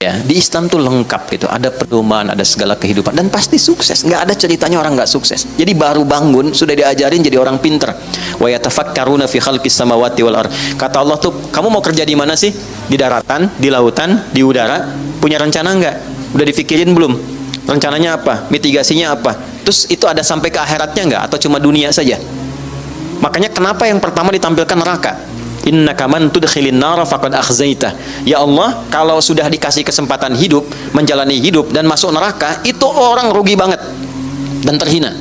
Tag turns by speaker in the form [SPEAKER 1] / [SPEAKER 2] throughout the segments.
[SPEAKER 1] Ya, di Islam tuh lengkap gitu, ada pedoman, ada segala kehidupan, dan pasti sukses. Nggak ada ceritanya orang nggak sukses. Jadi baru bangun sudah diajarin jadi orang pinter. Wa yatafakkaruna fi khalqis samawati wal ard. Kata Allah tuh, kamu mau kerja di mana sih? Di daratan, di lautan, di udara? Punya rencana nggak? Udah dipikirin belum? Rencananya apa? Mitigasinya apa? Terus itu ada sampai ke akhiratnya nggak? Atau cuma dunia saja? Makanya kenapa yang pertama ditampilkan neraka? Innaka man tudkhilin nara faqad akhzaita. Ya Allah, kalau sudah dikasih kesempatan hidup, menjalani hidup dan masuk neraka, itu orang rugi banget dan terhina.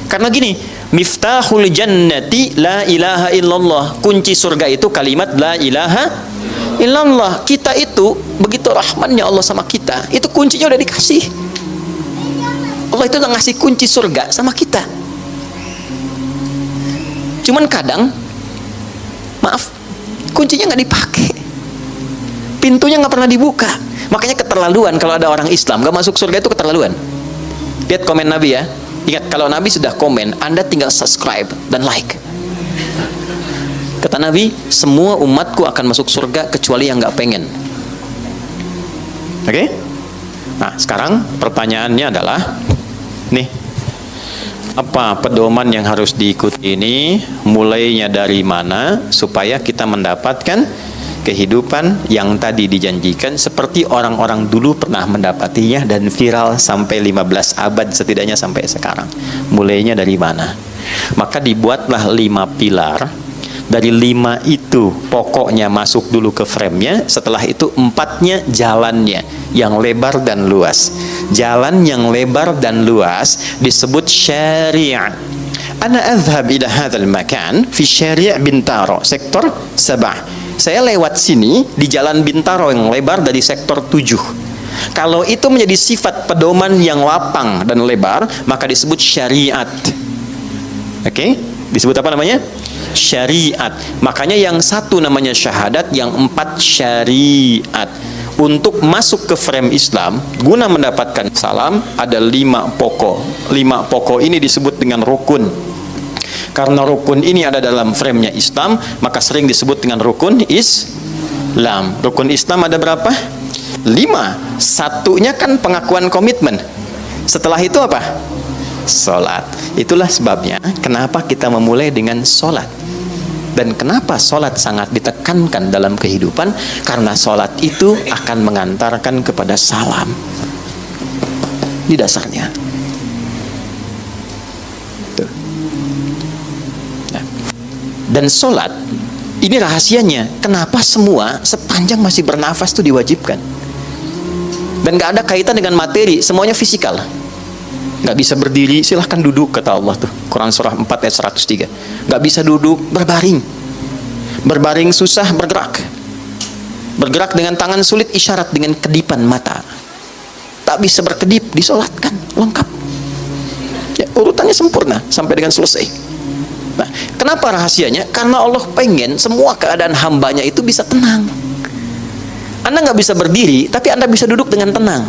[SPEAKER 1] Karena gini, miftahul jannati la ilaha illallah. Kunci surga itu kalimat la ilaha illallah. Kita itu begitu rahmannya Allah sama kita, itu kuncinya udah dikasih. Allah itu udah ngasih kunci surga sama kita. Cuman kadang, maaf, kuncinya nggak dipakai, pintunya nggak pernah dibuka. Makanya keterlaluan kalau ada orang Islam nggak masuk surga, itu keterlaluan. Lihat komen Nabi ya. Ingat, kalau Nabi sudah komen, Anda tinggal subscribe dan like. Kata Nabi, semua umatku akan masuk surga kecuali yang nggak pengen. Oke? Nah, sekarang pertanyaannya adalah, nih, apa pedoman yang harus diikuti ini, mulainya dari mana supaya kita mendapatkan kehidupan yang tadi dijanjikan seperti orang-orang dulu pernah mendapatinya dan viral sampai 15 abad setidaknya sampai sekarang. Mulainya dari mana? Maka dibuatlah 5 pilar. Dari 5 itu pokoknya masuk dulu ke frame-nya, setelah itu 4-nya jalannya yang lebar dan luas. Jalan yang lebar dan luas disebut syariah. Ana adhhab ila hadzal makan fi syari' Bintaro, sektor Sabah. Saya lewat sini di jalan Bintaro yang lebar dari sektor 7. Kalau itu menjadi sifat pedoman yang lapang dan lebar, maka disebut syariat. Oke? Disebut apa namanya? Syariat. Makanya yang satu namanya syahadat, yang 4 syariat. Untuk masuk ke frame Islam, guna mendapatkan salam, ada 5 pokok. 5 pokok ini disebut dengan rukun. Karena rukun ini ada dalam frame-nya Islam, maka sering disebut dengan rukun Islam. Rukun Islam ada berapa? 5. Satunya kan pengakuan komitmen. Setelah itu apa? Sholat. Itulah sebabnya kenapa kita memulai dengan sholat. Dan kenapa sholat sangat ditekankan dalam kehidupan? Karena sholat itu akan mengantarkan kepada salam. Di dasarnya. Tuh. Nah. Dan sholat, ini rahasianya. Kenapa semua sepanjang masih bernafas itu diwajibkan? Dan gak ada kaitan dengan materi, semuanya fisikal. Gak bisa berdiri, silahkan duduk, kata Allah tuh. Quran surah 4 ayat 103. Gak bisa duduk, berbaring. Berbaring susah, bergerak. Bergerak dengan tangan sulit, isyarat dengan kedipan mata. Tak bisa berkedip, disolatkan, lengkap. Ya, urutannya sempurna sampai dengan selesai. Nah, kenapa rahasianya? Karena Allah pengen semua keadaan hambanya itu bisa tenang. Anda nggak bisa berdiri, tapi Anda bisa duduk dengan tenang.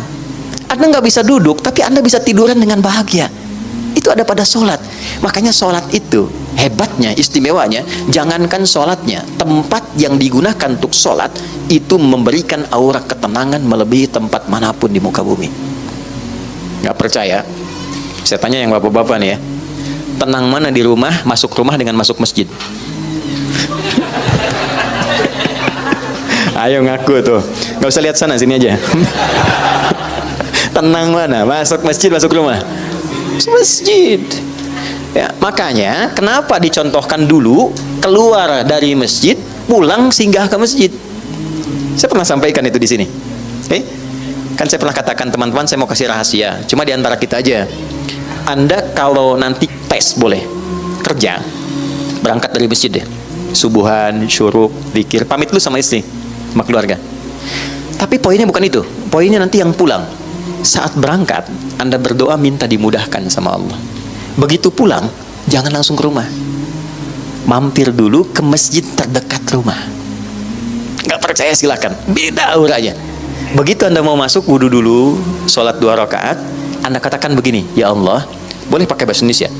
[SPEAKER 1] Anda nggak bisa duduk, tapi Anda bisa tiduran dengan bahagia. Itu ada pada sholat. Makanya sholat itu hebatnya, istimewanya, jangankan sholatnya, tempat yang digunakan untuk sholat itu memberikan aura ketenangan melebihi tempat manapun di muka bumi. Nggak percaya? Saya tanya yang bapak-bapak nih ya, tenang mana di rumah, masuk rumah dengan masuk masjid? Ayo ngaku tuh, nggak usah lihat sana, sini aja. Tenang mana? Masuk masjid, masuk rumah? Masjid. Ya, makanya kenapa dicontohkan dulu keluar dari masjid, pulang singgah ke masjid. Saya pernah sampaikan itu di sini. Kan saya pernah katakan, teman-teman, saya mau kasih rahasia. Cuma di antara kita aja. Anda kalau nanti tes boleh kerja, berangkat dari masjid deh. Subuhan, syuruk, zikir, pamit lu sama istri, sama keluarga. Tapi poinnya bukan itu. Poinnya nanti yang pulang. Saat berangkat, Anda berdoa minta dimudahkan sama Allah. Begitu pulang, jangan langsung ke rumah. Mampir dulu ke masjid terdekat rumah. Nggak percaya silakan, beda auranya. Begitu Anda mau masuk, wudu dulu, sholat 2 rakaat, Anda katakan begini, ya Allah, boleh pakai bahasa Indonesia.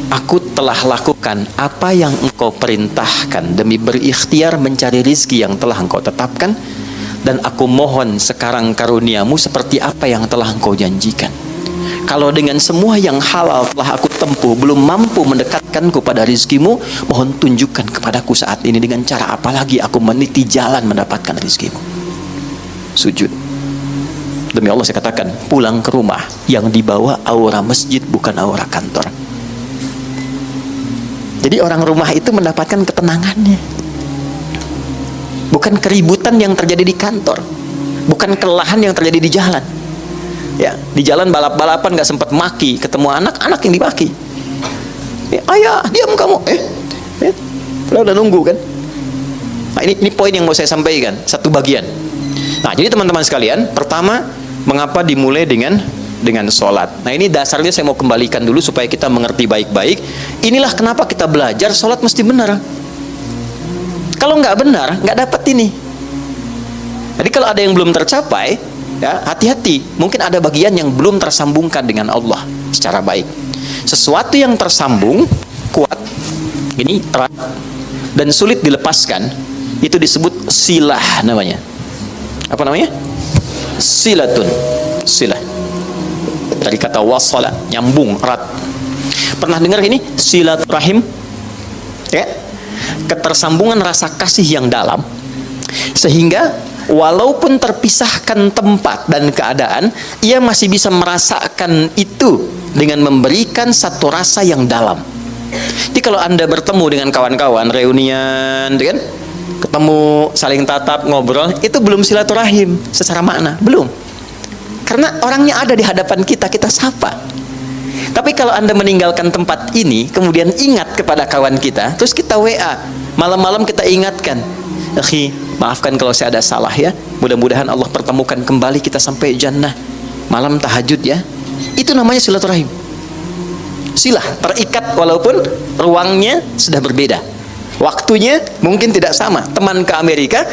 [SPEAKER 1] Aku telah lakukan apa yang Engkau perintahkan demi berikhtiar mencari rizki yang telah Engkau tetapkan. Dan aku mohon sekarang karuniamu seperti apa yang telah engkau janjikan. Kalau dengan semua yang halal telah aku tempuh belum mampu mendekatkanku pada rizkimu, mohon tunjukkan kepadaku saat ini dengan cara apa lagi aku meniti jalan mendapatkan rizkimu. Sujud. Demi Allah saya katakan, pulang ke rumah yang dibawa aura masjid bukan aura kantor. Jadi orang rumah itu mendapatkan ketenangannya, bukan keributan yang terjadi di kantor, bukan kelelahan yang terjadi di jalan. Ya, di jalan balap-balapan nggak sempat maki, ketemu anak-anak yang dimaki. Ayah, diam kamu. Udah nunggu kan. Nah, ini poin yang mau saya sampaikan, satu bagian. Nah, jadi teman-teman sekalian, pertama, mengapa dimulai dengan sholat. Nah, ini dasarnya saya mau kembalikan dulu supaya kita mengerti baik-baik. Inilah kenapa kita belajar sholat mesti benar. Kalau nggak benar, nggak dapat ini. Jadi kalau ada yang belum tercapai, ya hati-hati. Mungkin ada bagian yang belum tersambungkan dengan Allah secara baik. Sesuatu yang tersambung, kuat, ini erat, dan sulit dilepaskan, itu disebut silah namanya. Apa namanya? Silatun. Silah. Dari kata wasala, nyambung, erat. Pernah dengar ini? Silaturahim? Ya. Ketersambungan rasa kasih yang dalam, sehingga walaupun terpisahkan tempat dan keadaan, ia masih bisa merasakan itu dengan memberikan satu rasa yang dalam. Jadi kalau Anda bertemu dengan kawan-kawan, reunian, kan? Ketemu, saling tatap, ngobrol, itu belum silaturahim secara makna, belum. Karena orangnya ada di hadapan kita, kita sapa. Tapi kalau Anda meninggalkan tempat ini, kemudian ingat kepada kawan kita, terus kita WA, malam-malam kita ingatkan, akhi, maafkan kalau saya ada salah ya, mudah-mudahan Allah pertemukan kembali kita sampai jannah, malam tahajud ya. Itu namanya silaturahim. Silah, terikat walaupun ruangnya sudah berbeda, waktunya mungkin tidak sama. Teman ke Amerika,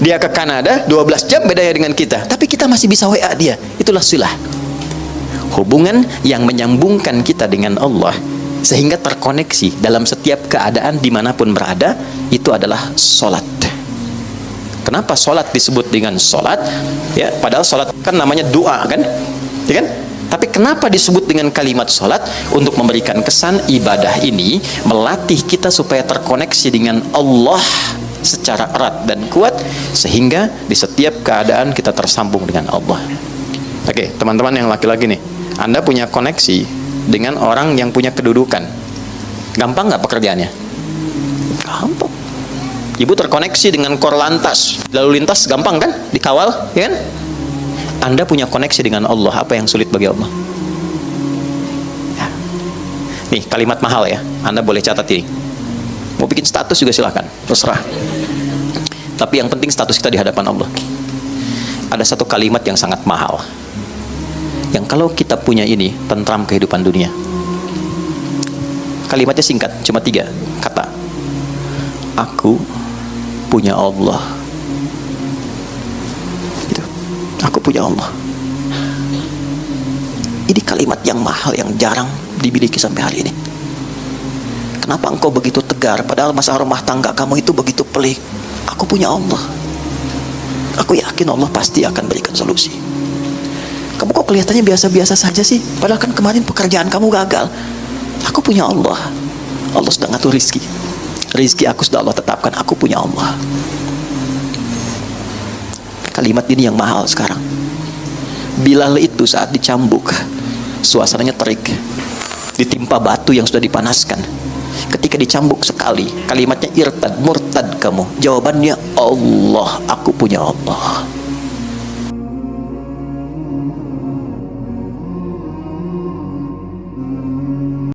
[SPEAKER 1] dia ke Kanada, 12 jam bedanya dengan kita, tapi kita masih bisa WA dia. Itulah silah. Hubungan yang menyambungkan kita dengan Allah sehingga terkoneksi dalam setiap keadaan dimanapun berada, itu adalah sholat. Kenapa sholat disebut dengan sholat? Ya, padahal sholat kan namanya doa kan, ya kan? Tapi kenapa disebut dengan kalimat sholat? Untuk memberikan kesan ibadah ini melatih kita supaya terkoneksi dengan Allah secara erat dan kuat, sehingga di setiap keadaan kita tersambung dengan Allah. Oke, teman-teman yang laki-laki nih, Anda punya koneksi dengan orang yang punya kedudukan, gampang nggak pekerjaannya? Gampang. Ibu terkoneksi dengan Korlantas, lalu lintas, gampang kan? Dikawal, ya kan? Anda punya koneksi dengan Allah, apa yang sulit bagi Allah? Ya. Nih, kalimat mahal ya, Anda boleh catat ini. Mau bikin status juga silahkan, terserah. Tapi yang penting status kita di hadapan Allah. Ada satu kalimat yang sangat mahal, yang kalau kita punya ini, tentram kehidupan dunia. Kalimatnya singkat, cuma 3 kata. Aku punya Allah. Gitu. Aku punya Allah. Ini kalimat yang mahal, yang jarang dimiliki sampai hari ini. Kenapa engkau begitu tegar, padahal masalah rumah tangga kamu itu begitu pelik? Aku punya Allah. Aku yakin Allah pasti akan berikan solusi. Kamu kok kelihatannya biasa-biasa saja sih? Padahal kan kemarin pekerjaan kamu gagal. Aku punya Allah. Allah sudah ngatur rizki. Rizki aku sudah Allah tetapkan. Aku punya Allah. Kalimat ini yang mahal sekarang. Bilal itu saat dicambuk, suasananya terik, ditimpa batu yang sudah dipanaskan. Ketika dicambuk sekali, kalimatnya irtad, murtad kamu. Jawabannya Allah, aku punya Allah.